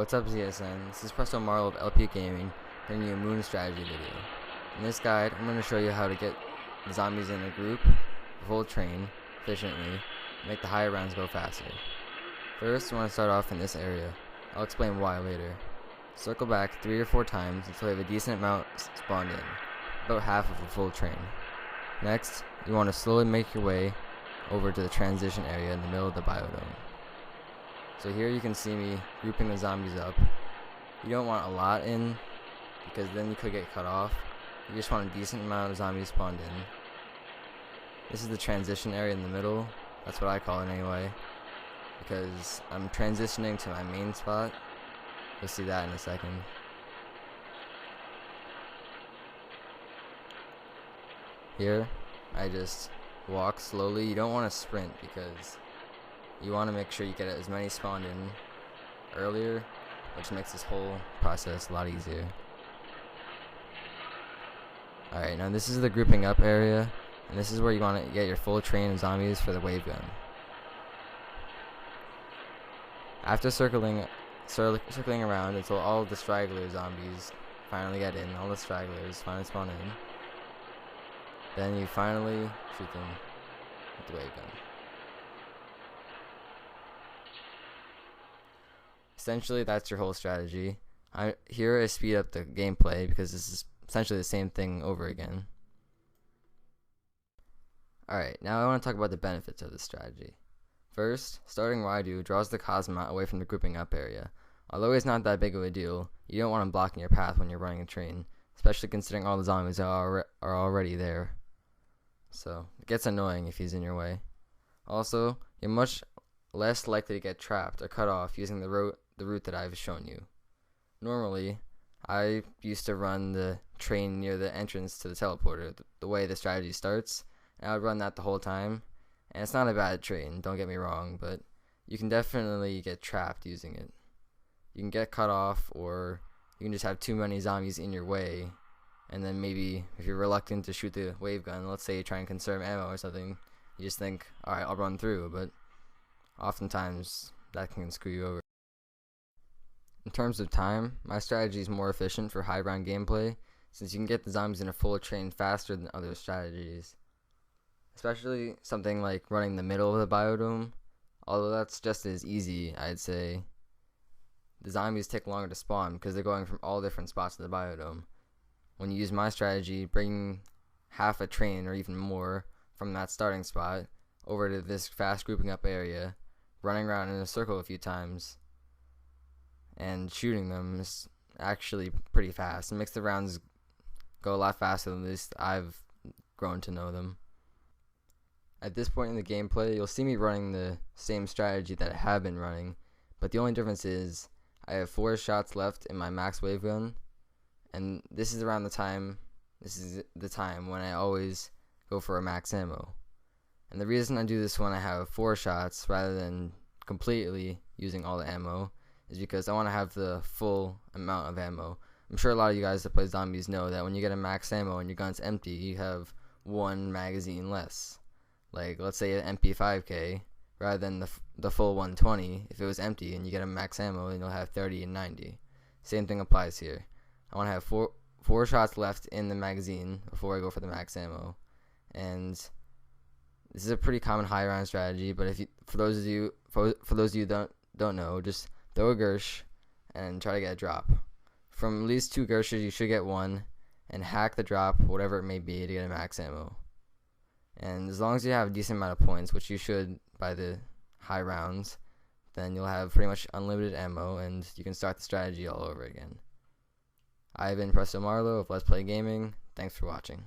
what's up ZSN? This is Presto Marl of LP Gaming, bringing you a moon strategy video. In this guide, I'm going to show you how to get the zombies in a group, full train, efficiently, and make the higher rounds go faster. First, you want to start off in this area. I'll explain why later. Circle back 3 or 4 times until you have a decent amount spawned in, about half of a full train. Next, you want to slowly make your way over to the transition area in the middle of the biodome. So here you can see me grouping the zombies up. You don't want a lot in, because then you could get cut off. You just want a decent amount of zombies spawned in. This is the transition area in the middle. That's what I call it anyway, because I'm transitioning to my main spot. You'll see that in a second. Here, I just walk slowly. You don't want to sprint because you want to make sure you get as many spawned in earlier, which makes this whole process a lot easier. Alright, now this is the grouping up area, and this is where you want to get your full train of zombies for the wave gun. After circling around until all the straggler zombies finally get in, all the stragglers finally spawn in, then you finally shoot them with the wave gun. Essentially, that's your whole strategy. Here I speed up the gameplay because this is essentially the same thing over again. Alright, now I want to talk about the benefits of this strategy. First, starting where I do draws the Cosma away from the grouping up area. Although it's not that big of a deal, you don't want him blocking your path when you're running a train, especially considering all the zombies are already there. So, it gets annoying if he's in your way. Also, you're much less likely to get trapped or cut off using the route that I've shown you. Normally, I used to run the train near the entrance to the teleporter, the way the strategy starts, and I would run that the whole time. And it's not a bad train, don't get me wrong, but you can definitely get trapped using it. You can get cut off, or you can just have too many zombies in your way, and then maybe if you're reluctant to shoot the wave gun, let's say you try and conserve ammo or something, you just think, alright, I'll run through, but oftentimes that can screw you over. In terms of time, my strategy is more efficient for high round gameplay, since you can get the zombies in a full train faster than other strategies. Especially something like running the middle of the biodome, although that's just as easy, I'd say. The zombies take longer to spawn because they're going from all different spots of the biodome. When you use my strategy, bringing half a train or even more from that starting spot over to this fast grouping up area, running around in a circle a few times, and shooting them is actually pretty fast. It makes the rounds go a lot faster than at least I've grown to know them. At this point in the gameplay, you'll see me running the same strategy that I have been running, but the only difference is I have 4 shots left in my max wave gun, and this is the time when I always go for a max ammo. And the reason I do this when I have 4 shots rather than completely using all the ammo is because I want to have the full amount of ammo. I'm sure a lot of you guys that play zombies know that when you get a max ammo and your gun's empty, you have 1 magazine less. Like, let's say an MP5K, rather than the full 120, if it was empty and you get a max ammo, then you'll have 30 and 90. Same thing applies here. I want to have 4 shots left in the magazine before I go for the max ammo. And this is a pretty common high round strategy, but for those of you don't know, just throw a Gersh and try to get a drop. From at least 2 Gershes, you should get 1, and hack the drop, whatever it may be, to get a max ammo. And as long as you have a decent amount of points, which you should by the high rounds, then you'll have pretty much unlimited ammo, and you can start the strategy all over again. I've been Presto Marlo of Let's Play Gaming. Thanks for watching.